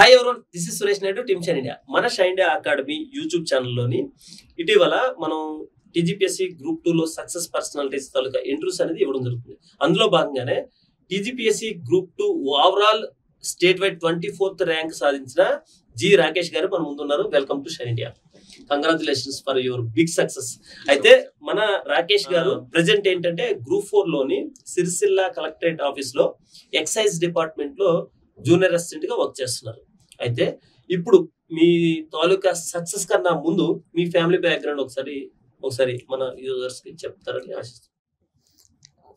Hi everyone, this is Suresh Naidu, team Shine India. మన Shine India academy YouTube ఛానల్లోని ఇటీవల మనం టీజీపీఎస్సీ గ్రూప్ 2లో సక్సెస్ పర్సనాలిటీస్ తాలూకా ఇంటర్వ్యూస్ అనేది ఇవ్వడం జరుగుతుంది. అందులో భాగంగానే TGPSC group 2 overall state wide 24th rank సాధించిన జి రాకేష్ గారు మన ముందున్నారు. Welcome to Shine India. Congratulations for your big success. అయితే మన రాకేష్ గారు ప్రెసెంట్ ఏంటంటే గ్రూప్ 4లోని సిరిసిల్ల కలెక్టరేట్ ఆఫీస్ లో ఎక్సైజ్ డిపార్ట్మెంట్ లో జూనియర్ అసిస్టెంట్ గా వర్క్ చేస్తున్నారు. అయితే ఇప్పుడు మీ తాలూకా సక్సెస్ కన్నా ముందు మీ ఫ్యామిలీ బ్యాక్గ్రౌండ్ ఒకసారి మన యూజర్స్ కి చెప్తారని ఆశిస్తున్నాను.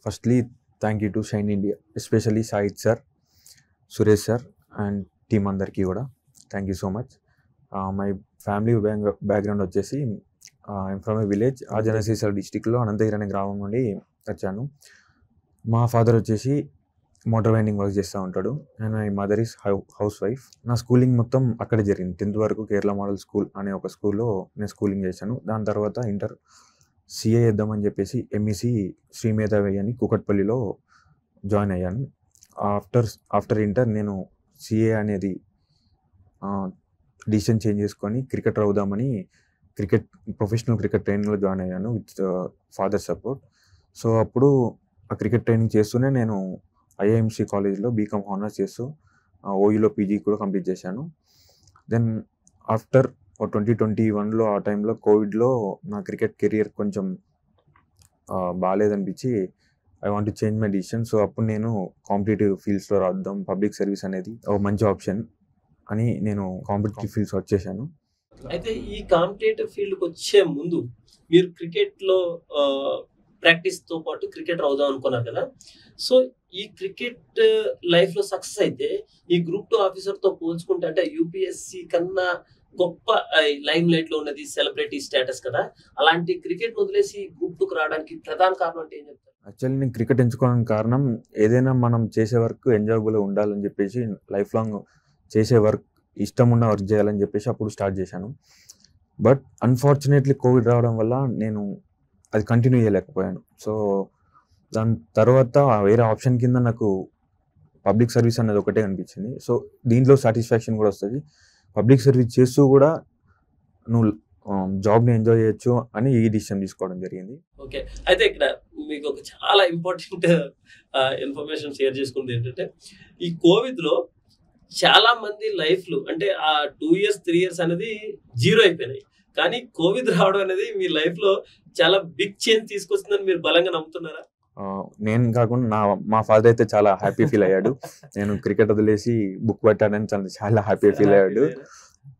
Firstly, thank you to Shine India, especially Said sir, Suresh sir and team andarki kuda. Thank you so much. My family background వచ్చేసి I'm from a village, Ajanasisal district లో అనంతగిరి అనే గ్రామం నుండి వచ్చాను. మా ఫాదర్ వచ్చేసి మోటార్ వైండింగ్ వర్క్ చేస్తూ ఉంటాడు and my mother is house wife. నా స్కూలింగ్ మొత్తం అక్కడే జరిగింది. 10th వరకు కేరళ మోడల్ స్కూల్ అనే ఒక స్కూల్లో నేను స్కూలింగ్ చేశాను. దాని తర్వాత ఇంటర్ సిఏ చేద్దామని చెప్పేసి ఎంఈసి శ్రీ మేధావి అని కూకట్పల్లిలో జాయిన్ అయ్యాను. ఆఫ్టర్ ఇంటర్ నేను సిఏ అనేది డిసిషన్ చేంజ్ చేసుకొని క్రికెటర్ అవుదామని ప్రొఫెషనల్ క్రికెట్ ట్రైనింగ్లో జాయిన్ అయ్యాను విత్ ఫాదర్ సపోర్ట్. సో అప్పుడు ఆ క్రికెట్ ట్రైనింగ్ చేస్తూనే నేను ఐఐఎంసి కాలేజ్లో బీకామ్ హానర్స్ చేస్తూ ఓయూలో పీజీ కూడా కంప్లీట్ చేశాను. దెన్ ఆఫ్టర్ 2021లో ఆ టైంలో కోవిడ్లో నా క్రికెట్ కెరియర్ కొంచెం బాగాలేదనిపించి I want to change my decision. So అప్పుడు నేను కాంపిటేటివ్ ఫీల్డ్స్లో రాద్దాం, పబ్లిక్ సర్వీస్ అనేది ఒక మంచి ఆప్షన్ అని నేను కాంపిటేటివ్ ఫీల్డ్స్ వచ్చేసాను. అయితే ఈ కాంపిటేటివ్ ఫీల్డ్కి వచ్చే ముందు మీరు క్రికెట్లో ప్రాక్టీస్తో పాటు క్రికెటర్ అవుదాం అనుకున్నారు కదా. సో ఈ క్రికెట్ లైఫ్లో సక్సెస్ అయితే ఈ గ్రూప్ 2 ఆఫీసర్తో పోల్చుకుంటే అంటే యూపీఎస్సీ కన్నా గొప్ప లైమ్ లైట్లో ఉన్నది సెలబ్రిటీ స్టేటస్ కదా. అలాంటి క్రికెట్ వదిలేసి గ్రూప్ 2కి రావడానికి ప్రధాన కారణం అంటే ఏం చెప్తారు? యాక్చువల్లీ నేను క్రికెట్ ఎంచుకోవడానికి కారణం ఏదైనా మనం చేసే వర్క్ ఎంజాయబుల్గా ఉండాలని చెప్పేసి, లైఫ్ లాంగ్ చేసే వర్క్ ఇష్టం ఉన్న వర్క్ చేయాలని చెప్పేసి అప్పుడు స్టార్ట్ చేశాను. బట్ అన్ఫార్చునేట్లీ కోవిడ్ రావడం వల్ల నేను అది కంటిన్యూ చేయలేకపోయాను. సో దాని తర్వాత వేరే ఆప్షన్ కింద నాకు పబ్లిక్ సర్వీస్ అనేది ఒకటే అనిపించింది. సో దీంట్లో సాటిస్ఫాక్షన్ కూడా వస్తుంది, పబ్లిక్ సర్వీస్ చేస్తూ కూడా నువ్వు జాబ్ని ఎంజాయ్ చేయొచ్చు అని ఈ డిసిషన్ తీసుకోవడం జరిగింది. ఓకే, అయితే ఇక్కడ మీకు ఒక చాలా ఇంపార్టెంట్ ఇన్ఫర్మేషన్ షేర్ చేసుకుంది ఏంటంటే ఈ కోవిడ్లో చాలా మంది లైఫ్లు అంటే ఆ 2 years 3 years అనేది జీరో అయిపోయినాయి. కానీ కోవిడ్ రావడం అనేది మీ లైఫ్లో చాలా బిగ్ చేంజ్ తీసుకొస్తుందని మీరు బలంగా నమ్ముతున్నారా? నేను కాకుండా మా ఫాదర్ అయితే చాలా హ్యాపీ ఫీల్ అయ్యాడు. నేను క్రికెట్ వదిలేసి బుక్ పట్టానని చాలా హ్యాపీ ఫీల్ అయ్యాడు.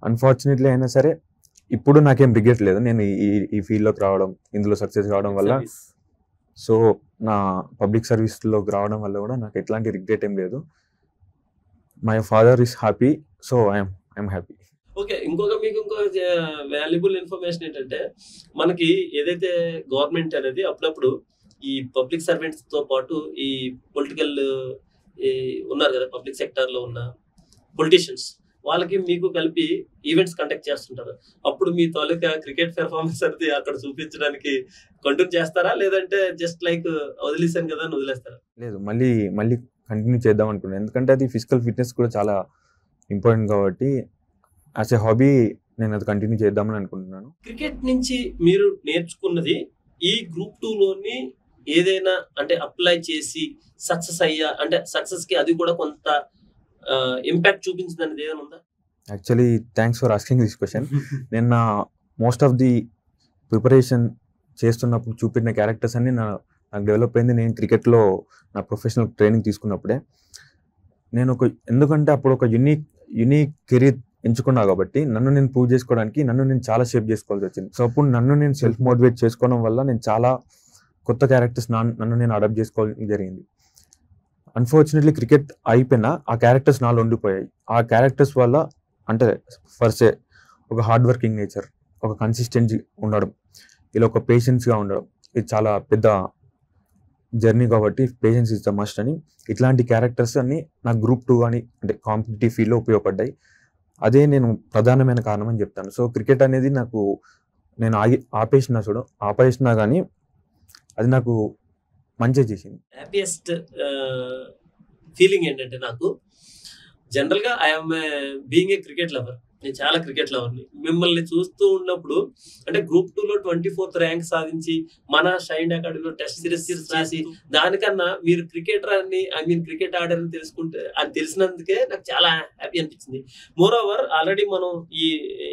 అన్ఫార్చునేట్లీ అయినా సరే ఇప్పుడు నాకేం రిగ్రెట్ లేదు నేను ఈ ఫీల్డ్లోకి రావడం, ఇందులో సక్సెస్ కావడం వల్ల. సో నా పబ్లిక్ సర్వీస్లోకి రావడం వల్ల కూడా నాకు ఎట్లాంటి రిగ్రెట్ ఏం లేదు. My father is happy, so I'm happy. Okay, ఇంకో వాల్యుబుల్ ఇన్ఫర్మేషన్ ఏంటంటే మనకి ఏదైతే గవర్నమెంట్ అనేది అప్పుడప్పుడు ఈ పబ్లిక్ సర్వెంట్స్ తో పాటు ఈ పొలిటికల్ ఉన్నారు కదా, పబ్లిక్ సెక్టర్ లో ఉన్న పొలిటీషియన్స్ వాళ్ళకి మీకు కలిపి ఈవెంట్స్ కండక్ట్ చేస్తుంటారు. అప్పుడు మీ తాలూకా క్రికెట్ పెర్ఫార్మెన్స్ అనేది అక్కడ చూపించడానికి కంటిన్యూ చేస్తారా, లేదంటే జస్ట్ లైక్ వదిలేసాను కదా అని వదిలేస్తారా? లేదు, మళ్ళీ కంటిన్యూ చేద్దాం అనుకున్నాను. ఎందుకంటే అది ఫిజికల్ ఫిట్నెస్ కూడా చాలా ఇంపార్టెంట్ కాబట్టి యాజ్ ఏ హాబీ నేను అది కంటిన్యూ చేద్దామని అనుకుంటున్నాను. క్రికెట్ నుంచి మీరు నేర్చుకున్నది ఈ గ్రూప్ 2లోని ఏదైనా అంటే అప్లై చేసి సక్సెస్ అయ్యా అంటే సక్సెస్ కి అది కూడా కొంత ఇంపాక్ట్ చూపించింది అనేది ఏదైనా ఉందా? Actually thanks for asking this question. నేను నా మోస్ట్ ఆఫ్ ది ప్రిపరేషన్ చేస్తున్నప్పుడు చూపించిన క్యారెక్టర్స్ అన్ని నాకు డెవలప్ అయింది నేను క్రికెట్లో నా ప్రొఫెషనల్ ట్రైనింగ్ తీసుకున్నప్పుడే. ఎందుకంటే అప్పుడు ఒక యునీక్ కెరీర్ ఎంచుకున్నా కాబట్టి నన్ను నేను ప్రూవ్ చేసుకోవడానికి నన్ను నేను చాలా షేప్ చేసుకోవాల్సి వచ్చింది. సో అప్పుడు నన్ను నేను సెల్ఫ్ మోటివేట్ చేసుకోవడం వల్ల నేను చాలా కొత్త క్యారెక్టర్స్ నన్ను నేను అడాప్ట్ చేసుకోవడం జరిగింది. అన్ఫార్చునేట్లీ క్రికెట్ అయిపోయినా ఆ క్యారెక్టర్స్ నాలో ఉండిపోయాయి. ఆ క్యారెక్టర్స్ వల్ల అంటే ఫర్సే ఒక హార్డ్ వర్కింగ్ నేచర్, ఒక కన్సిస్టెన్సీ ఉండడం, ఇలా ఒక పేషెన్స్గా ఉండడం, ఇది చాలా పెద్ద జర్నీ కాబట్టి పేషెన్స్ ఇస్ ద మస్ట్ అని ఇట్లాంటి క్యారెక్టర్స్ అన్ని నాకు గ్రూప్ 2 అని అంటే కాంపిటేటివ్ ఫీల్డ్లో ఉపయోగపడ్డాయి. అదే నేను ప్రధానమైన కారణం అని చెప్తాను. సో క్రికెట్ అనేది నాకు నేను ఆపేసినా కానీ అది నాకు మంచిగా చేసింది. హ్యాపీయెస్ట్ ఫీలింగ్ ఏంటంటే నాకు జనరల్ గా I'm being a cricket lover. నేను చాలా క్రికెట్ లవర్ని. మిమ్మల్ని చూస్తూ ఉన్నప్పుడు అంటే గ్రూప్ 2లో 24th ర్యాంక్ సాధించి మన షైన్ అకాడమీలో టెస్ట్ సిరీస్ రాసి దానికన్నా మీరు క్రికెటర్ అని క్రికెట్ ఆడారని తెలుసుకుంటే అది తెలిసినందుకే నాకు చాలా హ్యాపీ అనిపించింది. మోర్ ఓవర్ ఆల్రెడీ మనం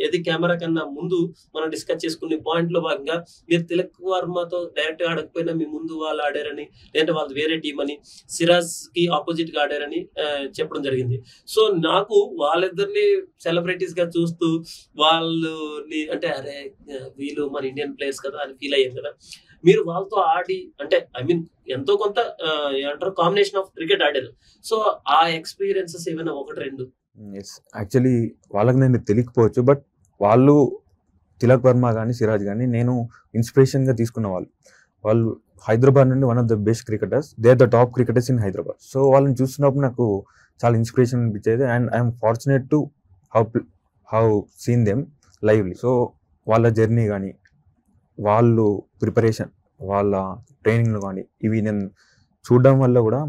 ఏది కెమెరా కన్నా ముందు మనం డిస్కస్ చేసుకునే పాయింట్ లో భాగంగా మీరు తిలక్ వర్మతో డైరెక్ట్ గా ఆడకపోయినా మీ ముందు వాళ్ళు ఆడారని, లేదంటే వాళ్ళు వేరే టీం అని, సిరాజ్ కి ఆపోజిట్ గా ఆడారని చెప్పడం జరిగింది. సో నాకు వాళ్ళిద్దరిని సెలబ్రిటీస్ గా చూస్తూ వాళ్ళని అంటే అరే వీళ్ళు మన ఇండియన్ ప్లేయర్స్ కదా అని ఫీల్ అయ్యారు కదా. మీరు వాళ్ళతో ఆడి అంటే ఎంతో కొంత ఏమంటారు కాంబినేషన్ ఆఫ్ క్రికెట్ ఆడారు. సో ఆ ఎక్స్పీరియన్సెస్ ఏమైనా 1-2? యాక్చువల్లీ వాళ్ళకి నేను తెలియకపోవచ్చు, బట్ వాళ్ళు తిలక్ వర్మ కానీ సిరాజ్ కానీ నేను ఇన్స్పిరేషన్ గా తీసుకున్న వాళ్ళు హైదరాబాద్ నుండి one of the best cricketers, they are the top cricketers in Hyderabad. So వాళ్ళని చూస్తున్నప్పుడు నాకు చాలా ఇన్స్పిరేషన్ అనిపించేది. And I'm fortunate to have seen them lively. So వాళ్ళ జర్నీ కానీ వాళ్ళు ప్రిపరేషన్ వాళ్ళ ట్రైనింగ్లు కానీ ఇవి నేను చూడడం వల్ల కూడా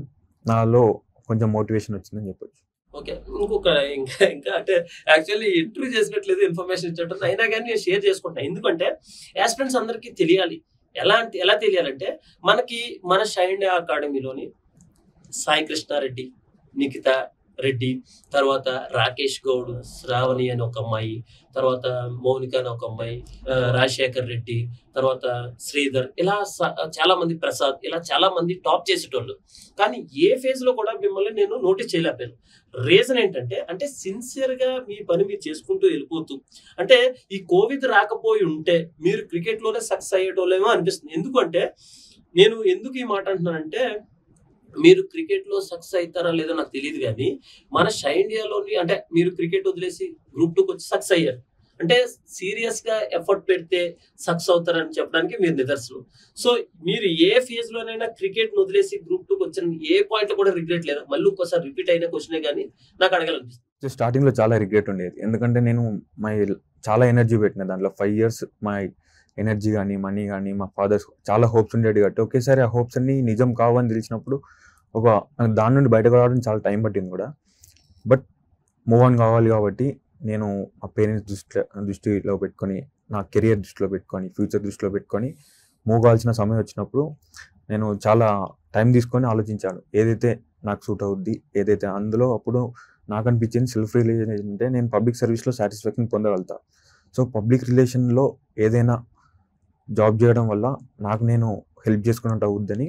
నాలో కొంచెం మోటివేషన్ వచ్చిందని చెప్పొచ్చు. ఓకే, ఇంకొక ఇంకా అంటే యాక్చువల్లీ ఇంటర్వ్యూ చేసినట్లేదు ఇన్ఫర్మేషన్ ఇచ్చట్టు అయినా కానీ నేను షేర్ చేసుకుంటాను. ఎందుకంటే యాస్పిరెంట్స్ అందరికీ తెలియాలి. ఎలా తెలియాలంటే మనకి మన షైన్ అకాడమీలోని సాయి కృష్ణారెడ్డి, నిఖితా రెడ్డి, తర్వాత రాకేష్ గౌడ్, శ్రావణి అని ఒక అమ్మాయి, తర్వాత మౌనిక అని ఒక అమ్మాయి, రాజశేఖర్ రెడ్డి, తర్వాత శ్రీధర్, ఇలా చాలా మంది, ప్రసాద్, ఇలా చాలా మంది టాప్ చేసేటోళ్ళు. కానీ ఏ ఫేజ్ లో కూడా మిమ్మల్ని నేను నోటీస్ చేయలేకపోయాను. రీజన్ ఏంటంటే అంటే సిన్సియర్ గా మీ పని మీరు చేసుకుంటూ వెళ్ళిపోతూ అంటే ఈ కోవిడ్ రాకపోయి ఉంటే మీరు క్రికెట్ లోనే సక్సెస్ అయ్యేటోళ్ళేమో అనిపిస్తుంది. ఎందుకంటే నేను ఎందుకు ఈ మాట అంటున్నానంటే మీరు క్రికెట్ లో సక్సెస్ అవుతారా లేదో నాకు తెలియదు, కానీ మన ఇండియాలోని అంటే మీరు క్రికెట్ వదిలేసి గ్రూప్ 2కి వచ్చి సక్సెస్ అయ్యారు అంటే సీరియస్ గా ఎఫర్ట్ పెడితే సక్సెస్ అవుతారని చెప్పడానికి మీరు నిదర్శనం. సో మీరు ఏ ఫేజ్ లోనైనా క్రికెట్ వదిలేసి గ్రూప్ 2కి వచ్చిన ఏ పాయింట్ లో కూడా రిగ్రెట్ లేదా? మళ్ళీ ఒక్కసారి రిపీట్ అయిన క్వశ్చనే కానీ నాకు అడగాలనిపిస్తుంది. స్టార్టింగ్ లో చాలా రిగ్రెట్ ఉండేది, ఎందుకంటే నేను చాలా ఎనర్జీ పెట్టిన దాంట్లో 5 years మై ఎనర్జీ కానీ మనీ కానీ మా ఫాదర్స్ చాలా హోప్స్ ఉండేది కాబట్టి ఒకేసారి ఆ హోప్స్ అన్ని నిజం కావని తెలిసినప్పుడు దాని నుండి బయటకు రావడం చాలా టైం పట్టింది కూడా. బట్ మూవ్ ఆన్ కావాలి కాబట్టి నేను మా పేరెంట్స్ దృష్టిలో పెట్టుకొని, నా కెరియర్ దృష్టిలో పెట్టుకొని, ఫ్యూచర్ దృష్టిలో పెట్టుకొని మూవ్ కావాల్సిన సమయం వచ్చినప్పుడు నేను చాలా టైం తీసుకొని ఆలోచించాను ఏదైతే నాకు సూట్ అవుద్ది, ఏదైతే అందులో. అప్పుడు నాకు అనిపించింది సెల్ఫ్ రియలైజేషన్ అంటే నేను పబ్లిక్ సర్వీస్లో సాటిస్ఫాక్షన్ పొందగలుగుతా. సో పబ్లిక్ రిలేషన్లో ఏదైనా జాబ్ చేయడం వల్ల నాకు నేను హెల్ప్ చేసుకున్నట్టు అవుద్దని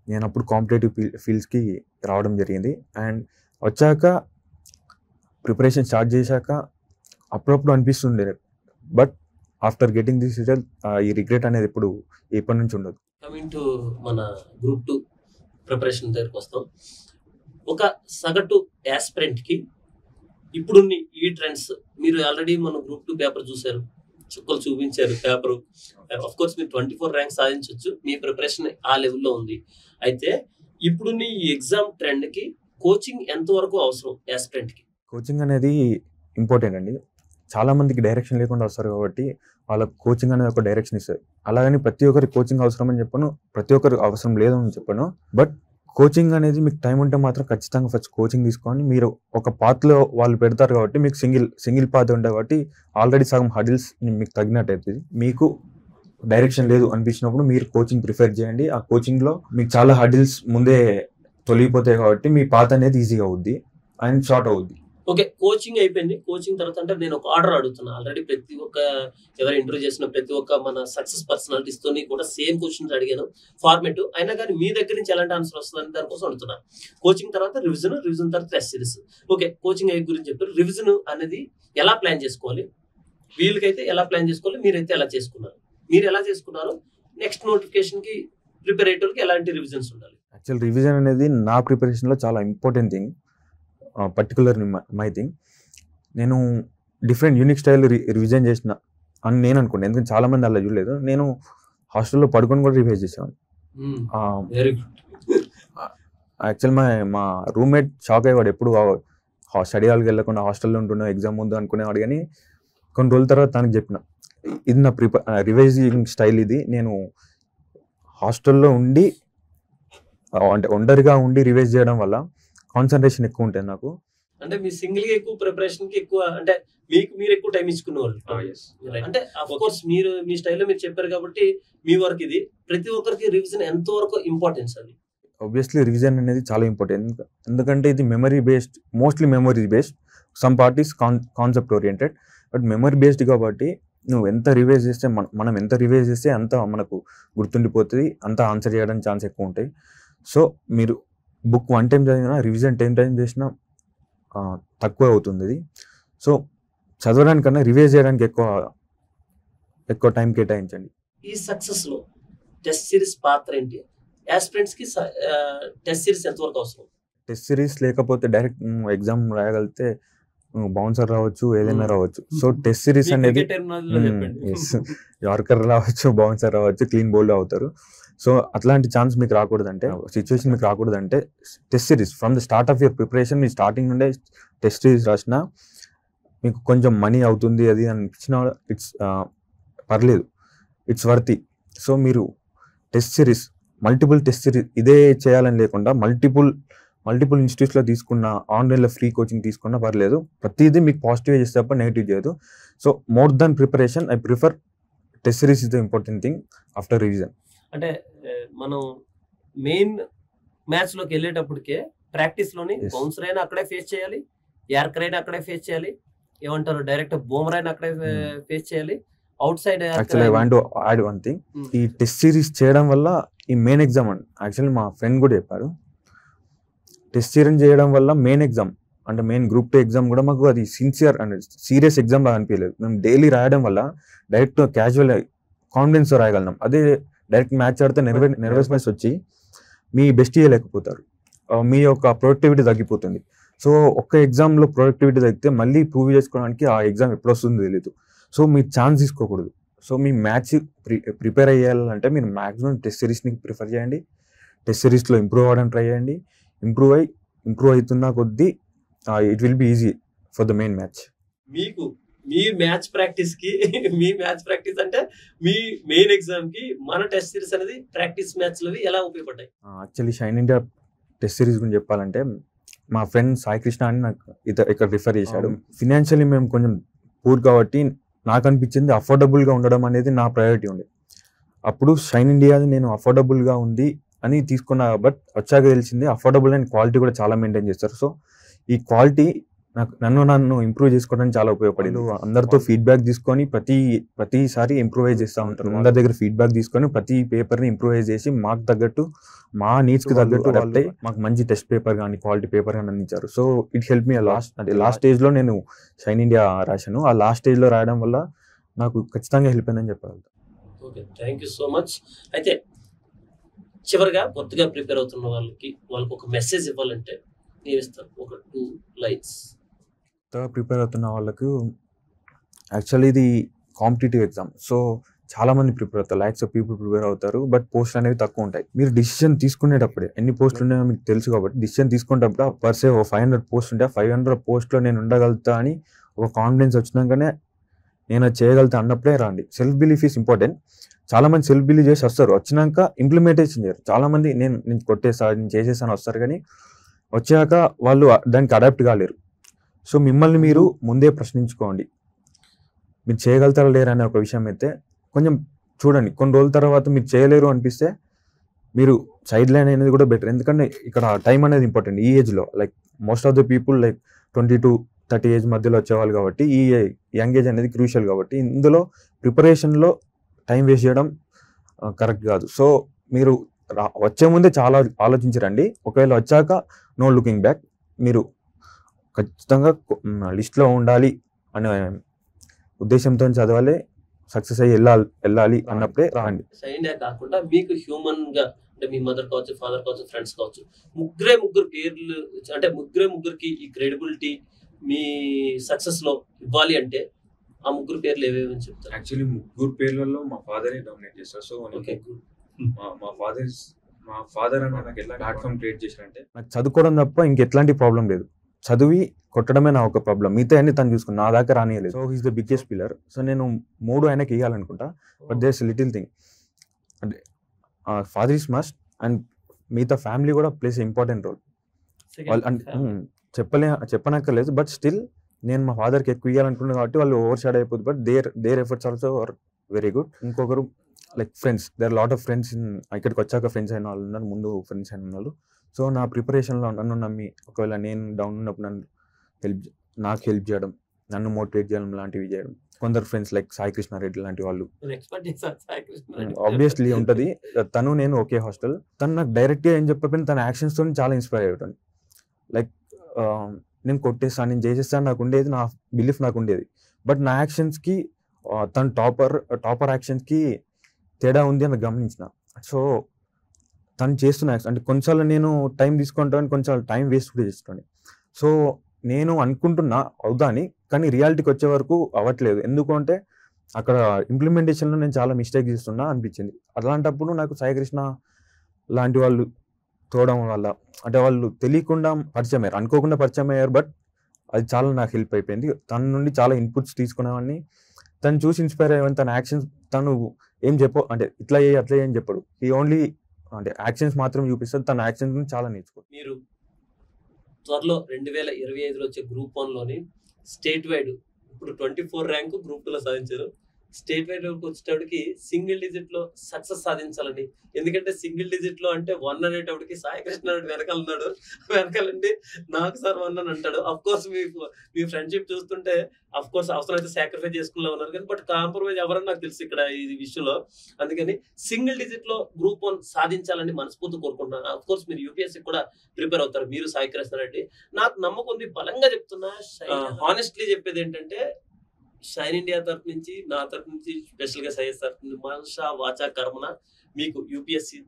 నేను అప్పుడు కాంపిటేటివ్ ఫీల్డ్స్కి రావడం జరిగింది. అండ్ వచ్చాక ప్రిపరేషన్ స్టార్ట్ చేశాక అప్పుడప్పుడు అనిపిస్తుండే, but after getting this result ఈ రిగ్రెట్ అనేది ఎప్పటి నుంచి ఉండదు. కమింగ్ టు మన గ్రూప్ 2 ప్రిపరేషన్ దగ్గరికి వస్తాం. ఒక సగటు యాస్పిరెంట్కి ఇప్పుడున్న ఈ ట్రెండ్స్, మీరు ఆల్రెడీ మన గ్రూప్ 2 పేపర్ చూశారు, చుక్కలు చూపించారు పేపరు. ఆఫ్ కోర్స్ మీరు 24 ర్యాంక్ సాధించవచ్చు, మీ ప్రిపరేషన్ ఆ లెవెల్లో ఉంది. అయితే ఇప్పుడున్న ఈ ఎగ్జామ్ ట్రెండ్కి కోచింగ్ ఎంతవరకు అవసరం యాస్పిరెంట్కి? కోచింగ్ అనేది ఇంపార్టెంట్ అండి. చాలా మందికి డైరెక్షన్ లేకుండా వస్తారు కాబట్టి వాళ్ళకి కోచింగ్ అనేది ఒక డైరెక్షన్ ఇస్తుంది. అలాగని ప్రతి ఒక్కరికి కోచింగ్ అవసరం అని చెప్పను, ప్రతి ఒక్కరికి అవసరం లేదని చెప్పను. బట్ కోచింగ్ అనేది మీకు టైం ఉంటే మాత్రం ఖచ్చితంగా ఫస్ట్ కోచింగ్ తీసుకొని మీరు ఒక పాత్లో వాళ్ళు పెడతారు కాబట్టి మీకు సింగిల్ పాత్ ఉంటుంది కాబట్టి ఆల్రెడీ సగం హడిల్స్ మీకు తగ్గినట్టు అవుతుంది. మీకు డైరెక్షన్ లేదు అనిపించినప్పుడు మీరు కోచింగ్ ప్రిఫర్ చేయండి. ఆ కోచింగ్లో మీకు చాలా హడిల్స్ ముందే తొలగిపోతాయి కాబట్టి మీ పాత్ అనేది ఈజీగా అవుద్ది అండ్ షార్ట్ అవుద్ది. ఓకే, కోచింగ్ అయిపోయింది. కోచింగ్ తర్వాత అంటే నేను ఒక ఆర్డర్ అడుగుతున్నా. ఆల్రెడీ ప్రతి ఒక్క ఎవరు ఇంటర్వ్యూ చేసిన ప్రతి ఒక్క మన సక్సెస్ పర్సనాలిటీస్ తోని కూడా సేమ్ క్వశ్చన్స్ అడిగాను ఫార్మేట్. అయినా కానీ మీ దగ్గర నుంచి ఎలాంటి ఆన్సర్ వస్తుందని దానికోసం అడుగుతున్నా. కోచింగ్ తర్వాత రివిజన్ తర్వాత టెస్ట్ సిరీస్. ఓకే, కోచింగ్ అయ్యే గురించి చెప్పారు. రివిజన్ అనేది ఎలా ప్లాన్ చేసుకోవాలి, వీళ్ళకైతే ఎలా ప్లాన్ చేసుకోవాలి, మీరైతే ఎలా చేసుకున్నారు, మీరు ఎలా చేసుకున్నారు, నెక్స్ట్ నోటిఫికేషన్ కి ప్రిపేర్ అయ్యేటోళ్ళకి ఎలాంటి రివిజన్స్ ఉండాలి? యాక్చువల్ రివిజన్ అనేది నా ప్రిపరేషన్లో చాలా important thing, particular my thing. నేను డిఫరెంట్ యూనిక్ స్టైల్ రివిజన్ చేసిన అని నేను అనుకున్నాను, ఎందుకంటే చాలా మంది అలా చూడలేదు. నేను హాస్టల్లో పడుకొని కూడా రివైజ్ చేసాను. యాక్చువల్ మా రూమ్మేట్ షాక్ అయ్యేవాడు, ఎప్పుడు స్టడీ హాల్కి వెళ్ళకుండా హాస్టల్లో ఉంటున్నా ఎగ్జామ్ ముందు అనుకునేవాడు. కానీ కొన్ని రోజుల తర్వాత తనకు చెప్పిన, ఇది నా రివైజింగ్ స్టైల్, ఇది నేను హాస్టల్లో ఉండి అంటే ఒంటరిగా ఉండి రివైజ్ చేయడం వల్ల కాన్సన్ట్రేషన్ ఎక్కువ ఉంటుంది నాకు. అంటే మీ సింగిల్ గా ఎక్కువ ప్రిపరేషన్ కి ఎక్కువ అంటే మీకు మీరు ఎక్కువ టైం ఇచ్చుకునే వాళ్ళు. అంటే ఆఫ్ కోర్స్ మీరు మీ స్టైల్లో మీరు చెప్పారు కాబట్టి మీ వర్క్ ఇది. ప్రతి ఒక్కరికి రివిజన్ ఎంత వరకు ఇంపార్టెన్స్ అది? ఆబ్వియస్లీ రివిజన్ అనేది చాలా ఇంపార్టెంట్. ఎందుకంటే ఇది memory based, mostly memory based. Some part is concept oriented, but memory based కాబట్టి నువ్వు ఎంత రివైజ్ చేస్తే మనం ఎంత రివైజ్ చేస్తే అంత మనకు గుర్తుండిపోతుంది, అంత ఆన్సర్ చేయడానికి ఛాన్స్ ఎక్కువ ఉంటాయి. సో మీరు బుక్ 1 టైం చదివినా రివిజన్ 10 టైం చేసినా తక్కువ అవుతుంది ఇది. సో చదవడానికన్నా రివైజ్ చేయడానికి ఎక్కువ టైం కేటాయించండి. ఈ సక్సెస్ లో టెస్ట్ సిరీస్ పాత్ర ఏంటి? యాస్పిరెంట్స్ కి టెస్ట్ సిరీస్ ఎంతవరకు అవసరం? టెస్ట్ సిరీస్ లేకపోతే డైరెక్ట్ ఎగ్జామ్ రాయగలిగితే బౌన్సర్ రావచ్చు, ఏదైనా రావచ్చు. సో టెస్ట్ సిరీస్ అనేది యార్కర్ రావచ్చు, బౌన్సర్ రావచ్చు, క్లీన్ బౌల్డ్ అవుతారు. సో అట్లాంటి ఛాన్స్ మీకు రాకూడదంటే, సిచ్యువేషన్ మీకు రాకూడదంటే test series from the start of your preparation మీ స్టార్టింగ్ నుండే టెస్ట్ సిరీస్ రాసినా మీకు కొంచెం మనీ అవుతుంది అది అనిపించిన ఇట్స్ పర్లేదు, ఇట్స్ వర్తి. సో మీరు test series multiple test series ఇదే చేయాలని లేకుండా మల్టిపుల్ ఇన్స్టిట్యూట్స్లో తీసుకున్న, ఆన్లైన్లో ఫ్రీ కోచింగ్ తీసుకున్నా పర్లేదు. ప్రతిదీ మీకు పాజిటివ్ చేస్తే తప్ప నెగిటివ్ చేయదు. So more than preparation I prefer test series is the important thing after revision. అంటే మనం మెయిన్ మ్యాచ్ లోకి వెళ్ళేటప్పటికే ప్రాక్టీస్ లోని బౌన్సర్ అయినా అక్కడే ఫేస్ చేయాలి, యార్కర్ అయినా అక్కడే ఫేస్ చేయాలి, ఏమంటారు డైరెక్ట్ బౌమర్ అయినా అక్కడే ఫేస్ చేయాలి, out side. Actually I want to add one thing. ఈ టెస్ట్ సిరీస్ చేయడం వల్ల ఈ మెయిన్ ఎగ్జామ్ అండి, యాక్చువల్లీ మా ఫ్రెండ్ కూడా చెప్పారు, టెస్ట్ సిరీస్ చేయడం వల్ల మెయిన్ ఎగ్జామ్ అంటే మెయిన్ గ్రూప్ 2 ఎగ్జామ్ కూడా మాకు అది సిన్సియర్ అండ్ సీరియస్ ఎగ్జామ్ లాగా అనిపించలేదు. మేము డైలీ రాయడం వల్ల డైరెక్ట్ క్యాజువల్ కాన్ఫిడెన్స్ రాయగలం. అదే డైరెక్ట్ మ్యాచ్ ఆడితే నెర్వస్నెస్ వచ్చి మీ బెస్ట్ చేయలేకపోతారు, మీ యొక్క ప్రొడక్టివిటీ తగ్గిపోతుంది. సో ఒక్క ఎగ్జామ్లో ప్రొడక్టివిటీ తగ్గితే మళ్ళీ ప్రూవ్ చేసుకోవడానికి ఆ ఎగ్జామ్ ఎప్పుడు వస్తుందో తెలియదు. సో మీరు ఛాన్స్ తీసుకోకూడదు. సో మీ మ్యాచ్ ప్రిపేర్ అయ్యాలంటే మీరు మ్యాక్సిమం టెస్ట్ సిరీస్ని ప్రిఫర్ చేయండి. టెస్ట్ సిరీస్లో ఇంప్రూవ్ అవ్వడానికి ట్రై చేయండి. ఇంప్రూవ్ అవుతున్న కొద్దీ it will be easy for the main match. మీకు మీ మ్యాచ్ ప్రాక్టీస్ కి మీ మ్యాచ్ ప్రాక్టీస్ అంటే మీ మెయిన్ ఎగ్జామ్ కి మన టెస్ట్ సిరీస్ అనేది ప్రాక్టీస్ మ్యాచ్లు ఎలా ఉపయోగపడ్డాయి? Actually shine India test series గురించి చెప్పాలంటే మా ఫ్రెండ్ సాయి కృష్ణ అని నాకు ఇక్కడ రిఫర్ చేశాడు. ఫినాన్షియల్లీ మేము కొంచెం పూర్ కాబట్టి నాకు అనిపించింది అఫోర్డబుల్గా ఉండడం అనేది నా ప్రయారిటీ ఉంది. అప్పుడు షైన్ ఇండియాది నేను అఫోర్డబుల్గా ఉంది అని తీసుకున్నా, బట్ వచ్చాక తెలిసింది అఫోర్డబుల్ అండ్ క్వాలిటీ కూడా చాలా మెయింటైన్ చేస్తారు. సో ఈ క్వాలిటీ నన్ను ఇంప్రూవ్ చేసుకోవడానికి చాలా ఉపయోగపడింది. అందరితో ఫీడ్బ్యాక్ తీసుకొని ప్రతిసారి ఇంప్రూవైజ్ చేస్తూ ఉంటాను. అందరి దగ్గర ఫీడ్బ్యాక్ తీసుకొని ప్రతి పేపర్ని ఇంప్రూవైజ్ చేసి మాకు తగ్గట్టు, మా నీడ్స్కి తగ్గట్టు అడాప్ట్ అయ్యి మాకు మంచి టెస్ట్ పేపర్ కానీ క్వాలిటీ పేపర్ కానీ అందించారు. So it help me last స్టేజ్లో నేను షైన్ ఇండియా రాశాను. ఆ లాస్ట్ స్టేజ్లో రాయడం వల్ల నాకు ఖచ్చితంగా హెల్ప్ అయిందని చెప్పగలుగుతాను. Okay, thank you so much. అయితే చివరిగా కొత్తగా ప్రిపేర్ అవుతున్న వాళ్ళకి ఒక మెసేజ్ ఇవ్వాలంటే నేను ఇస్తాను, ఒక 2 lines. కొత్తగా ప్రిపేర్ అవుతున్న వాళ్ళకు యాక్చువల్లీ ఇది కాంపిటేటివ్ ఎగ్జామ్. సో చాలా మంది ప్రిపేర్ అవుతారు, లాక్స్ ఆఫ్ పీపుల్ ప్రిపేర్ అవుతారు, బట్ పోస్టులు అనేవి తక్కువ ఉంటాయి. మీరు డిసిషన్ తీసుకునేటప్పుడే ఎన్ని పోస్టులు ఉన్నాయో మీకు తెలుసు కాబట్టి డిసిషన్ తీసుకునేటప్పుడు పర్సే 500 పోస్ట్ ఉంటే 500 పోస్టులో నేను ఉండగలుగుతా అని ఒక కాన్ఫిడెన్స్ వచ్చినాకనే నేను అది చేయగలుగుతా అన్నప్పుడే రండి. Self belief is important. చాలా మంది సెల్ఫ్ బిలీవ్ చేసి వస్తారు, వచ్చినాక ఇంప్లిమెంటేషన్ చేయరు. చాలా మంది నేను కొట్టేస్తాను, నేను చేసేసాను వస్తారు, కానీ వచ్చాక వాళ్ళు దానికి అడాప్ట్ కాలేరు. సో మిమ్మల్ని మీరు ముందే ప్రశ్నించుకోండి, మీరు చేయగలుగుతారా లేరా అనే ఒక విషయం అయితే కొంచెం చూడండి. కొన్ని రోజుల తర్వాత మీరు చేయలేరు అనిపిస్తే మీరు సైడ్ లైన్ అనేది కూడా బెటర్. ఎందుకంటే ఇక్కడ టైం అనేది ఇంపార్టెంట్. ఈ ఏజ్లో like most of the people like 20 to 30 age మధ్యలో వచ్చేవాళ్ళు కాబట్టి ఈ యంగ్ ఏజ్ అనేది క్రూషియల్ కాబట్టి ఇందులో ప్రిపరేషన్లో టైం వేస్ట్ చేయడం కరెక్ట్ కాదు. సో మీరు వచ్చే ముందే చాలా ఆలోచించరండి. ఒకవేళ వచ్చాక నో లుకింగ్ బ్యాక్. మీరు ఖచ్చితంగా లిస్ట్లో ఉండాలి అనే ఉద్దేశంతో చదవాలి, సక్సెస్ అయ్యి వెళ్ళాలి అన్నప్పుడే రాండి. సైన్ కాకుండా మీకు హ్యూమన్ గా అంటే మీ మదర్ కావచ్చు, ఫాదర్ కావచ్చు, ఫ్రెండ్స్ కావచ్చు, ముగ్గురు పేర్లు అంటే ముగ్గురికి ఈ క్రెడిబిలిటీ మీ సక్సెస్ లో ఇవ్వాలి అంటే ఆ ముగ్గురు పేర్లు ఏవేమని చెప్తారు? యాక్చువల్లీ ముగ్గురు పేర్లలో మా ఫాదరే డామినేట్ చేస్తారు. సో మా ఫాదర్ అని నాకు ఎట్లా ప్లాట్ఫామ్ క్రియేట్ చేశారంటే నాకు చదువుకోవడం తప్ప ఇంకెట్లాంటి ప్రాబ్లం లేదు. చదివి కొట్టడమే నా ఒక ప్రాబ్లం, మిగతా అన్ని తను చూసుకుని నా దాకా రానియలేదు. So he's the biggest pillar. So నేను 3 ఆయనకి ఇవ్వాలనుకుంటా, బట్ దేర్స్ లిటిల్ థింగ్ అంటే ఫాదర్ ఈస్ మస్ట్ అండ్ మిగతా ఫ్యామిలీ కూడా ప్లేస్ ఇంపార్టెంట్ రోల్. వాళ్ళు చెప్పనక్కర్లేదు. బట్ స్టిల్ నేను మా ఫాదర్కి ఎక్కువ ఇవ్వాలనుకున్నాను కాబట్టి వాళ్ళు ఓవర్ షాడ్ అయిపోతుంది. But their efforts also are very good. ఇంకొకరు like friends, there lot of friends ఇక్కడికి వచ్చాక ఫ్రెండ్స్ అయిన వాళ్ళు ఉన్నారు, ముందు ఫ్రెండ్స్ అయిన వాళ్ళు. సో నా ప్రిపరేషన్లో నన్ను నమ్మి ఒకవేళ నేను డౌన్ ఉన్నప్పుడు నాకు హెల్ప్ చేయడం, నన్ను మోటివేట్ చేయడం లాంటివి చేయడం. కొందరు ఫ్రెండ్స్ లైక్ సాయి కృష్ణ రెడ్డి లాంటి వాళ్ళు ఆబ్వియస్లీ ఉంటుంది. తను నేను ఒకే హాస్టల్. తను నాకు డైరెక్ట్గా ఏం చెప్పకపోయినా తన యాక్షన్స్తో చాలా ఇన్స్పైర్ అయ్యాను. లైక్ నేను కొట్టేస్తాను, నేను చేసేస్తాను నాకు ఉండేది, నా బిలీఫ్ నాకు ఉండేది. బట్ నా యాక్షన్స్కి తన టాపర్ యాక్షన్స్కి తేడా ఉంది అని గమనించిన. సో తను చేస్తున్న యాక్షన్ అంటే కొంచెం నేను టైం తీసుకుంటాను, కొంచెం టైం వేస్ట్ కూడా చేస్తాను. సో నేను అనుకుంటున్నా అవుదా అని, కానీ రియాలిటీకి వచ్చే వరకు అవ్వట్లేదు. ఎందుకు అంటే అక్కడ ఇంప్లిమెంటేషన్లో నేను చాలా మిస్టేక్ చేస్తున్నా అనిపించింది. అలాంటప్పుడు నాకు సాయికృష్ణ లాంటి వాళ్ళు తోడడం వల్ల, అంటే వాళ్ళు తెలియకుండా పరిచయం అయ్యారు, అనుకోకుండా పరిచయం అయ్యారు. బట్ అది చాలా నాకు హెల్ప్ అయిపోయింది. తన నుండి చాలా ఇన్పుట్స్ తీసుకునేవాడిని. తను చూసి ఇన్స్పైర్ అయ్యేవాడిని. తన యాక్షన్స్ తను ఏం అంటే ఇట్లా అట్లా ఏం చెప్పడు. ఈ ఓన్లీ అంటే యాక్షన్స్ మాత్రం చూపిస్తారు. తన యాక్షన్స్ చాలా నేర్చుకోండి. మీరు త్వరలో 2025లో వచ్చే గ్రూప్ 1లోని స్టేట్ వైడ్ ఇప్పుడు 24 ర్యాంకు గ్రూప్ 2లో సాధించారు. స్టేట్ వైడ్ వచ్చేటప్పటికి సింగిల్ డిజిట్ లో సక్సెస్ సాధించాలని. ఎందుకంటే సింగిల్ డిజిట్ లో అంటే 1 అనేటప్పటికి సాయి కృష్ణ వెనకాల ఉన్నాడు, వెనకాలండి నాకు సార్ 1 అని అంటాడు. అఫ్ కోర్స్ మీ ఫ్రెండ్షిప్ చూస్తుంటే అఫ్ కోర్స్ అవసరం అయితే సాక్రిఫైస్ చేసుకున్నా ఉన్నారు, కానీ బట్ కాంప్రమైజ్ ఎవరని నాకు తెలుసు ఇక్కడ ఈ విషయంలో. అందుకని సింగిల్ డిజిట్ లో గ్రూప్ 1 సాధించాలని మనస్ఫూర్తి కోరుకుంటున్నాను. అఫ్ కోర్స్ మీరు యూపీఎస్సీ కూడా ప్రిపేర్ అవుతారు, మీరు సాయి కృష్ణ రెడ్డి. నాకు నమ్మకం ఉంది, బలంగా చెప్తున్నా. హానెస్ట్లీ చెప్పేది ఏంటంటే షైన్ ఇండియా తరఫు నుంచి, నా తరఫు నుంచి, స్పెషల్ గా సైన్స్ తరఫు నుంచి మనస వాచా కర్మన మీకు యూపీఎస్సీ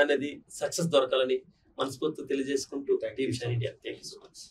అనేది సక్సెస్ దొరకాలని మనస్ఫూర్తి తెలియజేసుకుంటూ team Shine India thank you so much.